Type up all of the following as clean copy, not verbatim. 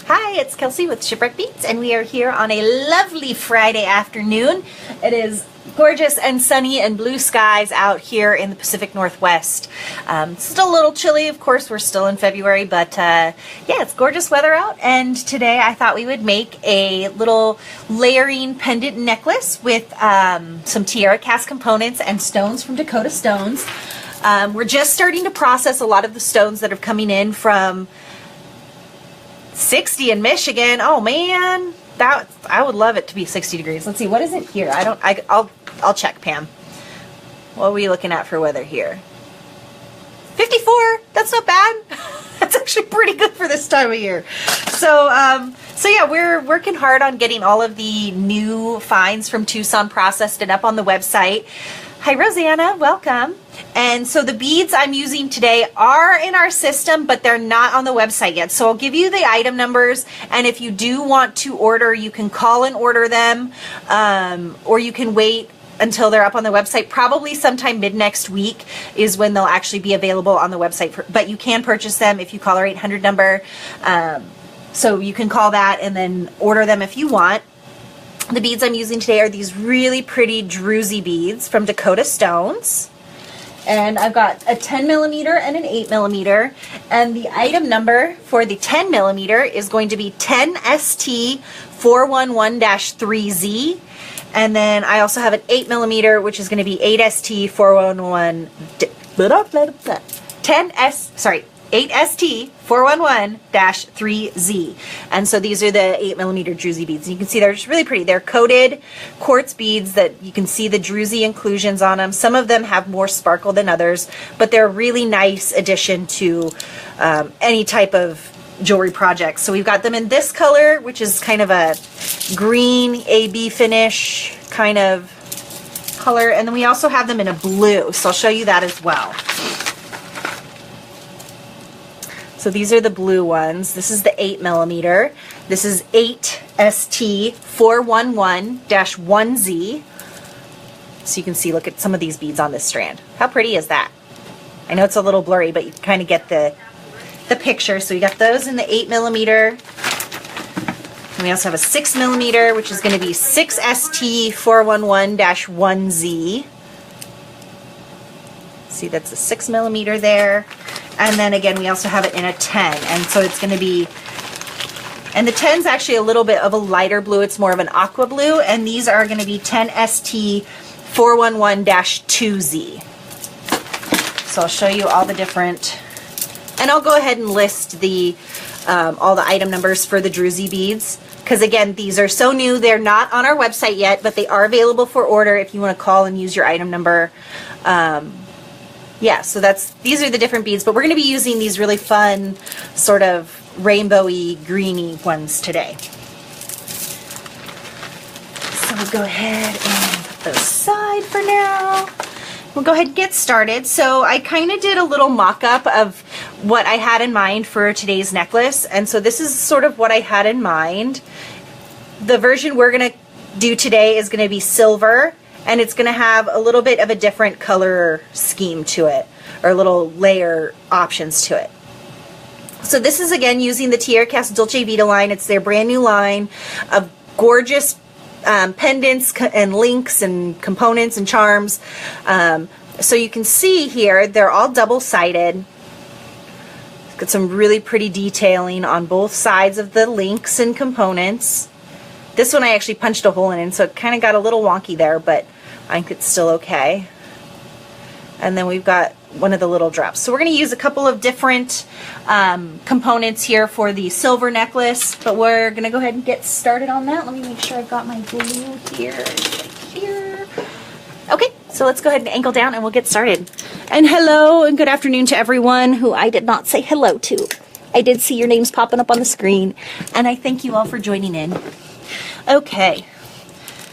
Hi, it's Kelsey with Shipwreck Beads, and we are here on a lovely Friday afternoon. It is gorgeous and sunny and blue skies out here in the Pacific Northwest. Still a little chilly, of course, we're still in February, but yeah, it's gorgeous weather out, and today I thought we would make a little layering pendant necklace with some TierraCast components and stones from Dakota Stones. We're just starting to process a lot of the stones that are coming in from 60 in Michigan. Oh man, I would love it to be 60 degrees. Let's see, what is it here? I'll check, Pam. What are we looking at for weather here? 54. That's not bad. That's actually pretty good for this time of year. So yeah, we're working hard on getting all of the new finds from Tucson processed and up on the website. Hi, Rosanna, welcome. And so the beads I'm using today are in our system, but they're not on the website yet. So I'll give you the item numbers, and if you do want to order, you can call and order them, or you can wait until they're up on the website. Probably sometime mid-next week is when they'll actually be available on the website, but you can purchase them if you call our 800 number. So you can call that and then order them if you want. The beads I'm using today are these really pretty druzy beads from Dakota Stones. And I've got a 10 millimeter and an 8 millimeter. And the item number for the 10 millimeter is going to be 10ST411-3Z. And then I also have an 8 millimeter, which is going to be 8ST411, 8ST411-3Z. And so these are the 8 millimeter druzy beads. And you can see they're just really pretty. They're coated quartz beads that you can see the druzy inclusions on them. Some of them have more sparkle than others, but they're a really nice addition to any type of jewelry project. So we've got them in this color, which is kind of a green AB finish kind of color. And then we also have them in a blue. So I'll show you that as well. So these are the blue ones. This is the 8 millimeter. This is 8ST411-1Z. So you can see, look at some of these beads on this strand. How pretty is that? I know it's a little blurry, but you can kind of get the picture. So we got those in the 8 millimeter. And we also have a 6 millimeter, which is going to be 6ST411-1Z. See, that's a 6 millimeter there. And then again, we also have it in a 10. And so it's going to be, and the 10's actually a little bit of a lighter blue. It's more of an aqua blue. And these are going to be 10ST411-2Z. So I'll show you all the different, and I'll go ahead and list the all the item numbers for the druzy beads. Because again, these are so new, they're not on our website yet, but they are available for order if you want to call and use your item number. Yeah, so these are the different beads, but we're going to be using these really fun sort of rainbowy, greeny ones today. So we'll go ahead and put those aside for now. We'll go ahead and get started. So I kind of did a little mock-up of what I had in mind for today's necklace, and so this is sort of what I had in mind. The version we're going to do today is going to be silver, and it's going to have a little bit of a different color scheme to it, or little layer options to it. So this is again using the TierraCast Dolce Vita line. It's their brand new line of gorgeous pendants and links and components and charms. So you can see here, they're all double-sided. Got some really pretty detailing on both sides of the links and components. This one I actually punched a hole in, so it kind of got a little wonky there, but I think it's still okay. And then we've got one of the little drops. So we're going to use a couple of different components here for the silver necklace, but we're going to go ahead and get started on that. Let me make sure I've got my glue here. Right here. Okay, so let's go ahead and angle down and we'll get started. And hello and good afternoon to everyone who I did not say hello to. I did see your names popping up on the screen, and I thank you all for joining in. Okay,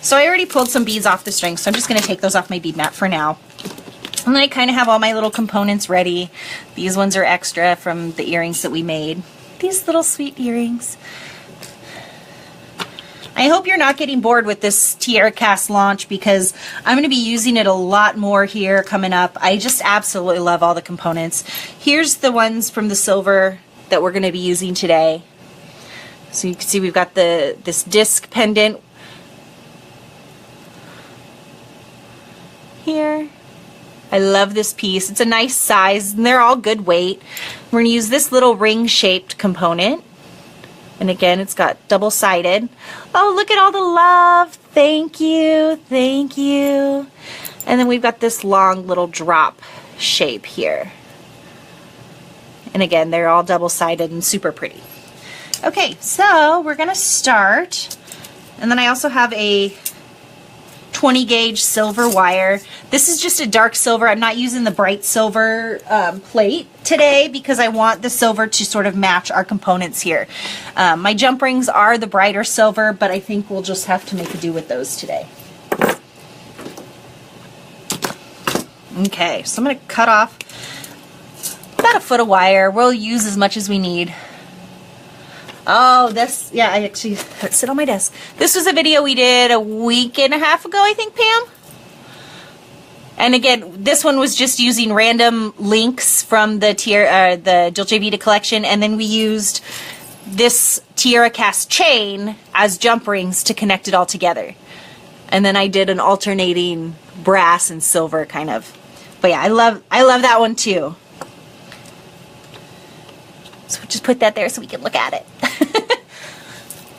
so I already pulled some beads off the string, so I'm just going to take those off my bead mat for now. And then I kind of have all my little components ready. These ones are extra from the earrings that we made. These little sweet earrings. I hope you're not getting bored with this TierraCast launch, because I'm going to be using it a lot more here coming up. I just absolutely love all the components. Here's the ones from the silver that we're going to be using today. So you can see we've got this disc pendant here. I love this piece. It's a nice size and they're all good weight. We're going to use this little ring shaped component. And again, it's got double-sided. Oh, look at all the love. Thank you. Thank you. And then we've got this long little drop shape here. And again, they're all double-sided and super pretty. Okay, so we're going to start. And then I also have a 20 gauge silver wire. This is just a dark silver. I'm not using the bright silver plate today because I want the silver to sort of match our components here. My jump rings are the brighter silver, but I think we'll just have to make a do with those today. Okay, so I'm going to cut off about a foot of wire. We'll use as much as we need. Oh, this, yeah, I actually let it sit on my desk. This was a video we did a week and a half ago, I think, Pam. And again, this one was just using random links from the Dolce Vita collection, and then we used this TierraCast chain as jump rings to connect it all together. And then I did an alternating brass and silver kind of. But yeah, I love that one too. So we'll just put that there so we can look at it.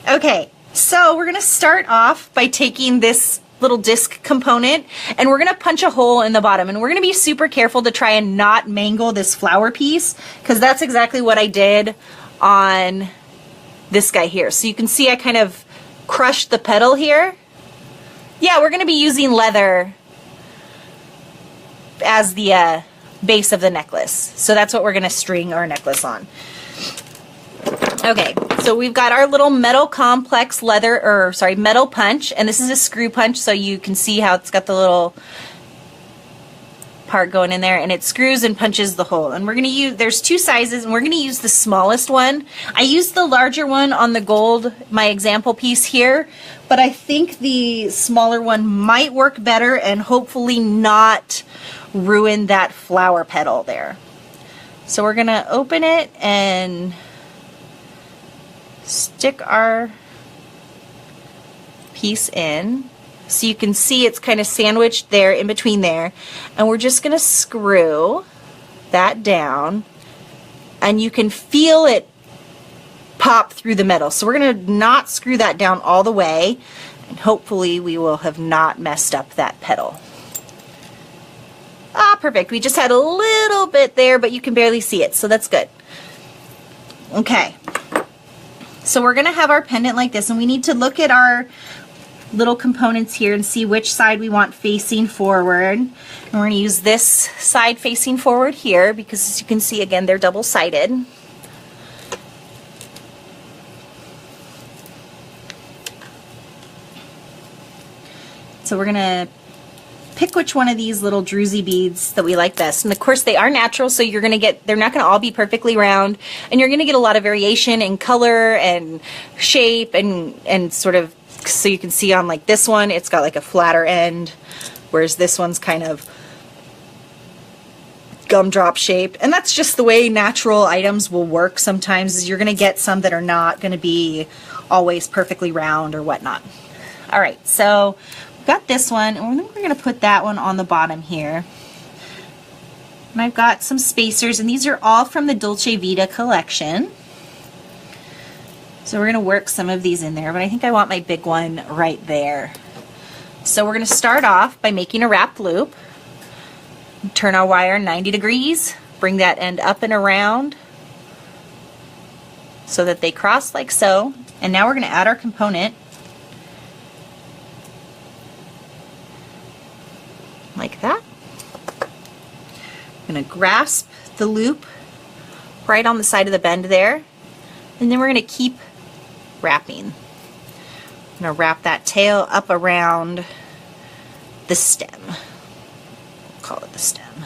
Okay, so we're going to start off by taking this little disc component and we're going to punch a hole in the bottom, and we're going to be super careful to try and not mangle this flower piece because that's exactly what I did on this guy here. So you can see I kind of crushed the petal here. Yeah, we're going to be using leather as the base of the necklace. So that's what we're going to string our necklace on. Okay, so we've got our little metal complex metal punch, and this is a screw punch, so you can see how it's got the little part going in there, and it screws and punches the hole. And we're going to use, there's two sizes, and we're going to use the smallest one. I used the larger one on the gold, my example piece here, but I think the smaller one might work better and hopefully not ruin that flower petal there. So we're going to open it and stick our piece in. So you can see it's kind of sandwiched there in between there. And we're just going to screw that down. And you can feel it pop through the metal. So we're going to not screw that down all the way. And hopefully we will have not messed up that petal. Ah, perfect. We just had a little bit there, but you can barely see it. So that's good. Okay. So we're going to have our pendant like this, and we need to look at our little components here and see which side we want facing forward. And we're going to use this side facing forward here because, as you can see, again, they're double-sided. So we're going to pick which one of these little druzy beads that we like best. And of course they are natural, so you're gonna get, they're not gonna all be perfectly round, and you're gonna get a lot of variation in color and shape and sort of, so you can see on like this one, it's got like a flatter end, whereas this one's kind of gumdrop shaped. And that's just the way natural items will work sometimes, is you're gonna get some that are not gonna be always perfectly round or whatnot. All right, so got this one, and we're going to put that one on the bottom here. And I've got some spacers, and these are all from the Dolce Vita collection. So we're going to work some of these in there, but I think I want my big one right there. So we're going to start off by making a wrap loop. Turn our wire 90 degrees, bring that end up and around so that they cross like so. And now we're going to add our component like that. I'm going to grasp the loop right on the side of the bend there, and then we're going to keep wrapping. I'm going to wrap that tail up around the stem. We'll call it the stem.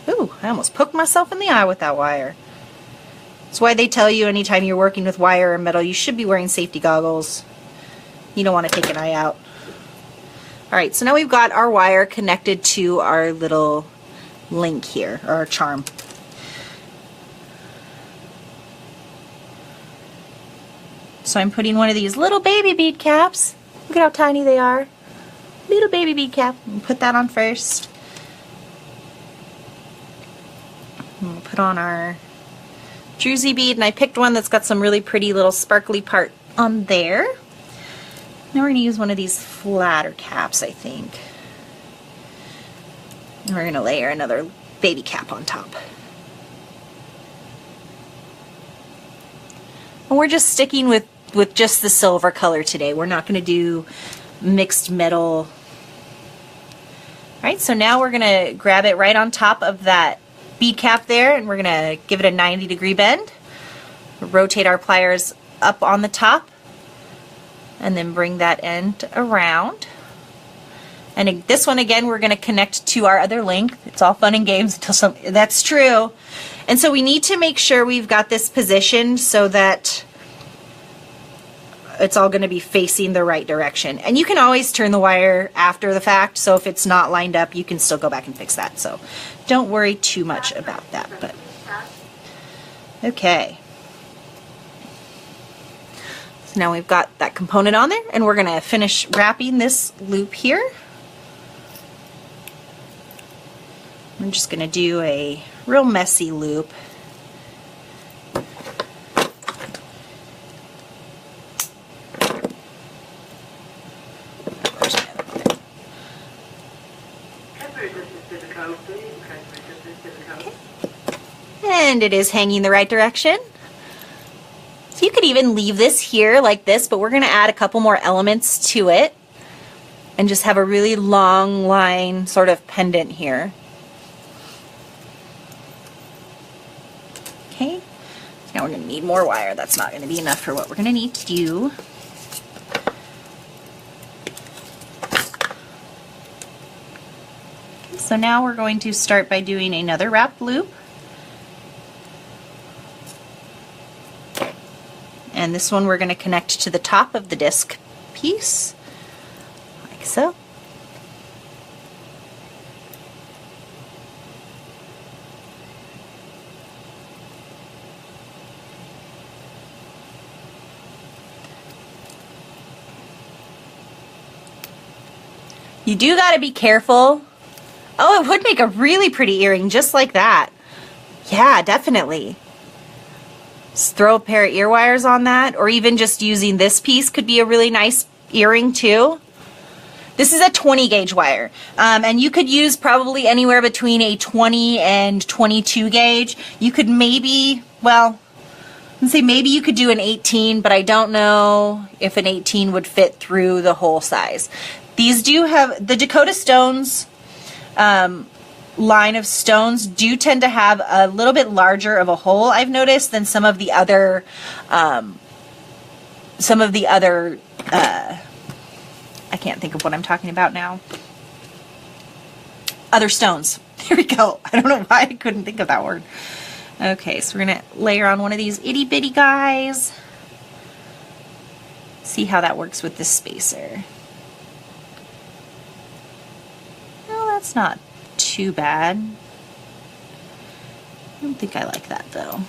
Ooh, I almost poked myself in the eye with that wire. That's why they tell you anytime you're working with wire or metal, you should be wearing safety goggles. You don't want to take an eye out. Alright, so now we've got our wire connected to our little link here, or our charm. So I'm putting one of these little baby bead caps. Look at how tiny they are. Little baby bead cap. We'll put that on first. And we'll put on our druzy bead, and I picked one that's got some really pretty little sparkly part on there. Now we're going to use one of these flatter caps, I think. And we're going to layer another baby cap on top. And we're just sticking with just the silver color today. We're not going to do mixed metal. Alright, so now we're going to grab it right on top of that bead cap there, and we're going to give it a 90-degree bend. Rotate our pliers up on the top, and then bring that end around. And this one, again, we're going to connect to our other length. It's all fun and games until that's true. And so we need to make sure we've got this positioned so that it's all going to be facing the right direction. And you can always turn the wire after the fact, so if it's not lined up, you can still go back and fix that. So don't worry too much about that. But okay. So now we've got that component on there, and we're going to finish wrapping this loop here. I'm just going to do a real messy loop. And it is hanging the right direction. So you could even leave this here like this, but we're going to add a couple more elements to it and just have a really long line sort of pendant here. Okay, so now we're going to need more wire. That's not going to be enough for what we're going to need to do. Okay, so now we're going to start by doing another wrap loop. And this one we're going to connect to the top of the disc piece, like so. You do got to be careful. Oh, it would make a really pretty earring just like that. Yeah, definitely. Just throw a pair of ear wires on that, or even just using this piece could be a really nice earring too. This is a 20 gauge wire, and you could use probably anywhere between a 20 and 22 gauge. You could maybe, well, let's say maybe you could do an 18, but I don't know if an 18 would fit through the whole size. These do have, the Dakota Stones line of stones do tend to have a little bit larger of a hole, I've noticed, than some of the other I can't think of what I'm talking about now. Other stones. Here we go. I don't know why I couldn't think of that word. Okay, so we're going to layer on one of these itty bitty guys. See how that works with this spacer. Well, that's not too bad. I don't think I like that though.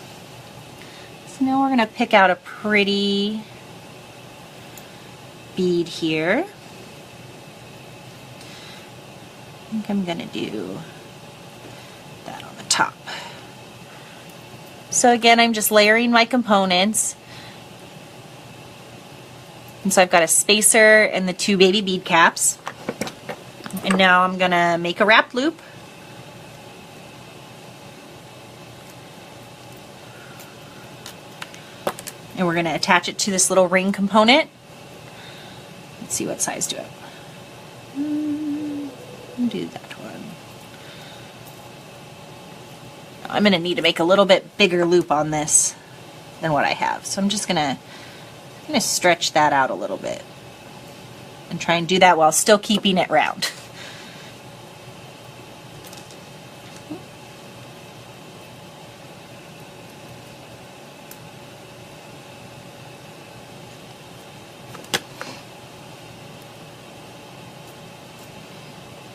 So now we're going to pick out a pretty bead here. I think I'm going to do that on the top. So again, I'm just layering my components. And so I've got a spacer and the two baby bead caps. And now I'm going to make a wrap loop. And we're going to attach it to this little ring component. Let's see what size do it. Do that one. I'm going to need to make a little bit bigger loop on this than what I have. So I'm just going to stretch that out a little bit and try and do that while still keeping it round.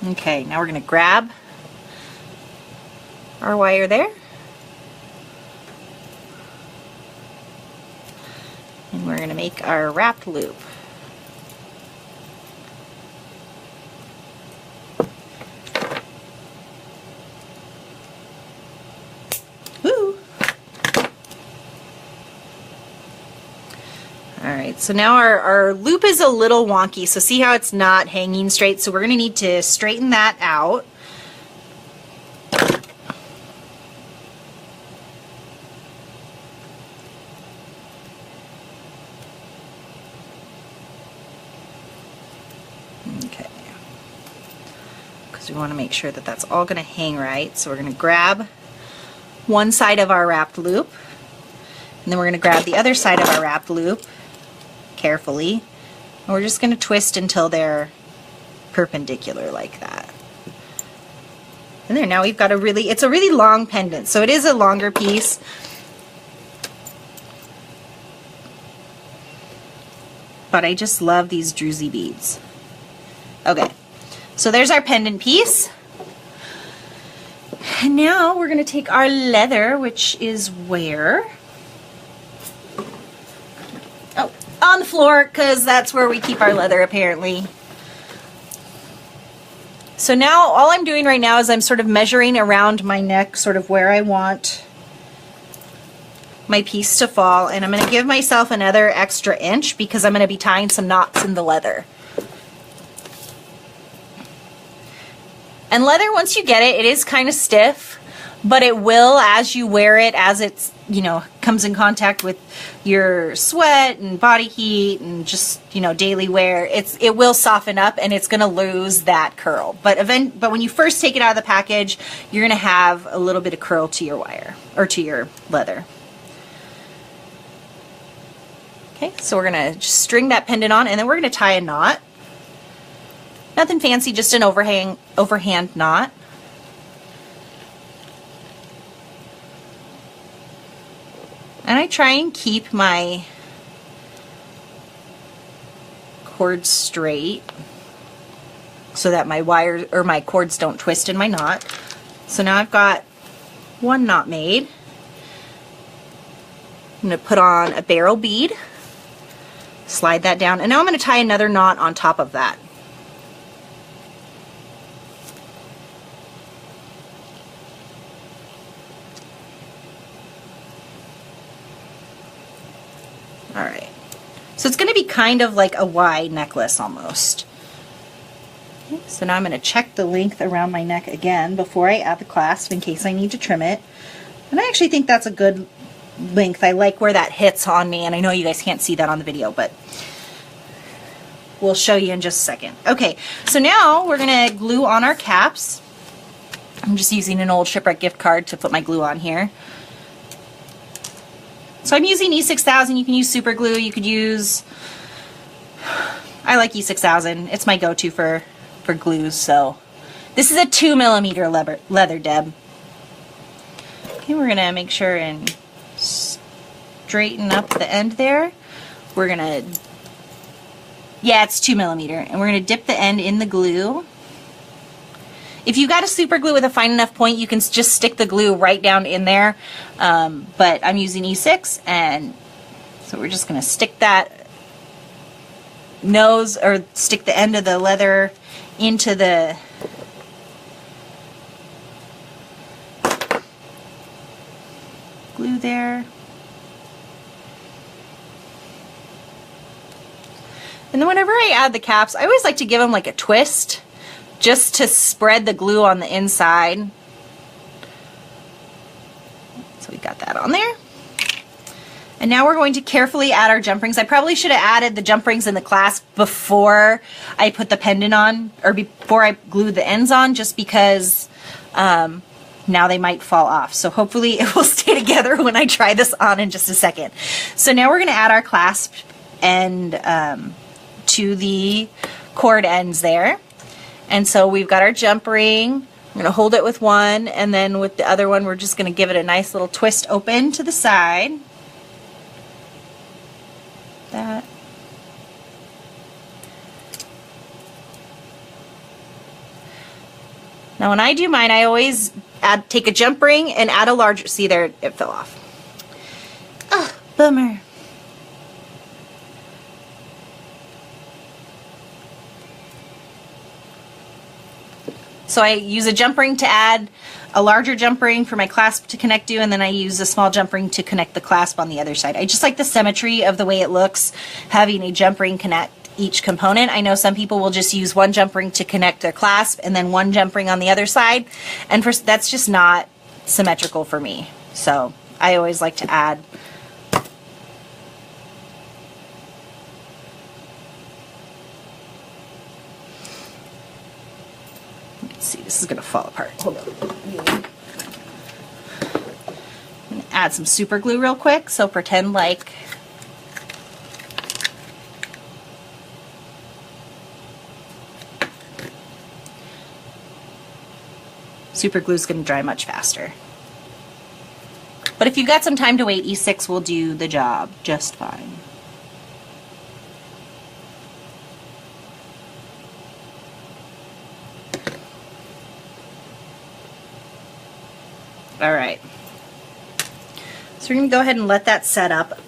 Okay, now we're going to grab our wire there. And we're going to make our wrapped loop. Woo! Alright, so now our loop is a little wonky, so see how it's not hanging straight, so we're going to need to straighten that out. Okay, because we want to make sure that that's all going to hang right, so we're going to grab one side of our wrapped loop, and then we're going to grab the other side of our wrapped loop carefully, and we're just going to twist until they're perpendicular like that. And there, now we've got it's a really long pendant, so it is a longer piece. But I just love these druzy beads. Okay, so there's our pendant piece. And now we're going to take our leather, which is where? Oh, on the floor, because that's where we keep our leather apparently. So now all I'm doing right now is I'm sort of measuring around my neck, sort of where I want my piece to fall, and I'm going to give myself another extra inch because I'm going to be tying some knots in the leather. And leather, once you get it, it is kind of stiff, but it will, as you wear it, as it's, you know, comes in contact with your sweat and body heat and just, you know, daily wear, it will soften up and it's going to lose that curl. But when you first take it out of the package, you're going to have a little bit of curl to your wire, or to your leather. Okay, so we're going to just string that pendant on, and then we're going to tie a knot. Nothing fancy, just an overhand knot. And I try and keep my cord straight so that my wires or my cords don't twist in my knot. So now I've got one knot made. I'm going to put on a barrel bead, slide that down, and now I'm going to tie another knot on top of that. Alright, so it's going to be kind of like a Y necklace almost. Okay, so now I'm going to check the length around my neck again before I add the clasp in case I need to trim it. And I actually think that's a good length. I like where that hits on me, and I know you guys can't see that on the video, but we'll show you in just a second. Okay, so now we're going to glue on our caps. I'm just using an old Shipwreck gift card to put my glue on here. So I'm using E6000. You can use super glue. You could use, I like E6000. It's my go-to for glues. So this is a 2mm leather, Deb. Okay, we're gonna make sure and straighten up the end there. We're gonna, yeah, it's 2mm, and we're gonna dip the end in the glue. If you got a super glue with a fine enough point, you can just stick the glue right down in there, but I'm using E6, and so we're just going to stick that nose, or stick the end of the leather into the glue there. And then whenever I add the caps, I always like to give them like a twist, just to spread the glue on the inside. So we got that on there. And now we're going to carefully add our jump rings. I probably should have added the jump rings and the clasp before I put the pendant on, or before I glued the ends on, just because now they might fall off. So hopefully it will stay together when I try this on in just a second. So now we're going to add our clasp end to the cord ends there. And so we've got our jump ring. I'm going to hold it with one, and then with the other one we're just going to give it a nice little twist open to the side. That. Now when I do mine, I always take a jump ring and add a larger, see there, it fell off. Oh, bummer. So I use a jump ring to add a larger jump ring for my clasp to connect to, and then I use a small jump ring to connect the clasp on the other side. I just like the symmetry of the way it looks, having a jump ring connect each component. I know some people will just use one jump ring to connect their clasp and then one jump ring on the other side, and that's just not symmetrical for me. So I always like to add see, this is going to fall apart. Hold on. I'm going to add some super glue real quick. So pretend like super glue is going to dry much faster. But if you've got some time to wait, E6 will do the job just fine. All right, so we're going to go ahead and let that set up.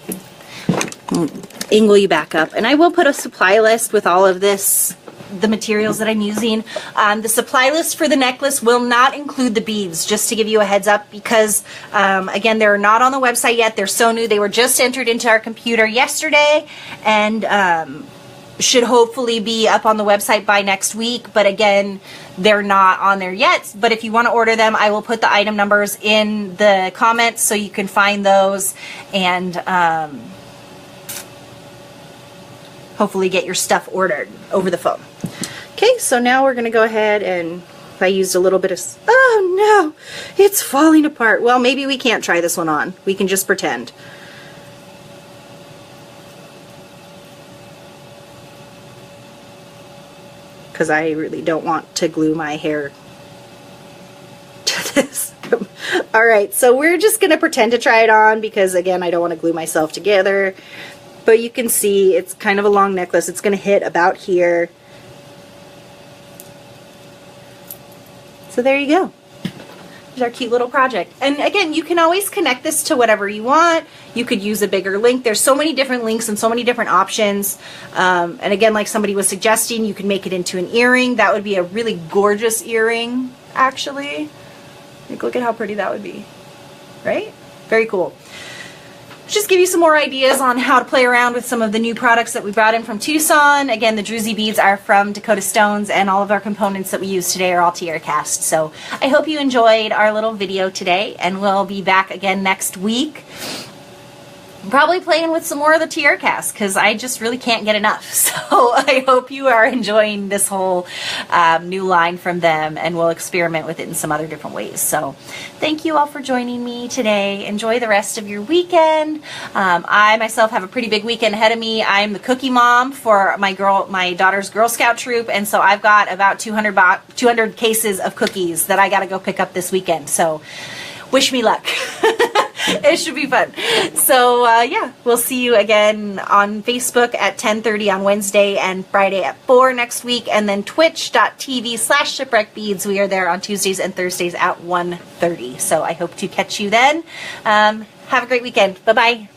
Angle you back up, and I will put a supply list with all of this, the materials that I'm using. The supply list for the necklace will not include the beads, just to give you a heads up, because again, they're not on the website yet. They're so new. They were just entered into our computer yesterday, and should hopefully be up on the website by next week, but again, they're not on there yet. But if you want to order them, I will put the item numbers in the comments so you can find those and hopefully get your stuff ordered over the phone. Okay, so now we're going to go ahead, and I used a little bit of, oh no, it's falling apart. Well, maybe we can't try this one on. We can just pretend. Because I really don't want to glue my hair to this. Alright, so we're just going to pretend to try it on because, again, I don't want to glue myself together. But you can see it's kind of a long necklace. It's going to hit about here. So there you go. There's our cute little project. And again, you can always connect this to whatever you want. You could use a bigger link. There's so many different links and so many different options. And again, like somebody was suggesting, you can make it into an earring. That would be a really gorgeous earring, actually. Like, look at how pretty that would be, right? Very cool. Just give you some more ideas on how to play around with some of the new products that we brought in from Tucson. Again, the druzy beads are from Dakota Stones, and all of our components that we use today are all TierraCast. So I hope you enjoyed our little video today, and we'll be back again next week. Probably playing with some more of the TierraCast because I just really can't get enough. So I hope you are enjoying this whole new line from them, and we'll experiment with it in some other different ways. So thank you all for joining me today. Enjoy the rest of your weekend. I myself have a pretty big weekend ahead of me. I'm the cookie mom for my daughter's Girl Scout troop, and so I've got about 200 cases of cookies that I got to go pick up this weekend. So wish me luck. It should be fun. So yeah, we'll see you again on Facebook at 10:30 on Wednesday and Friday at 4 next week, and then twitch.tv/Shipwreck Beads. We are there on Tuesdays and Thursdays at 1:30. So I hope to catch you then. Have a great weekend. Bye-bye.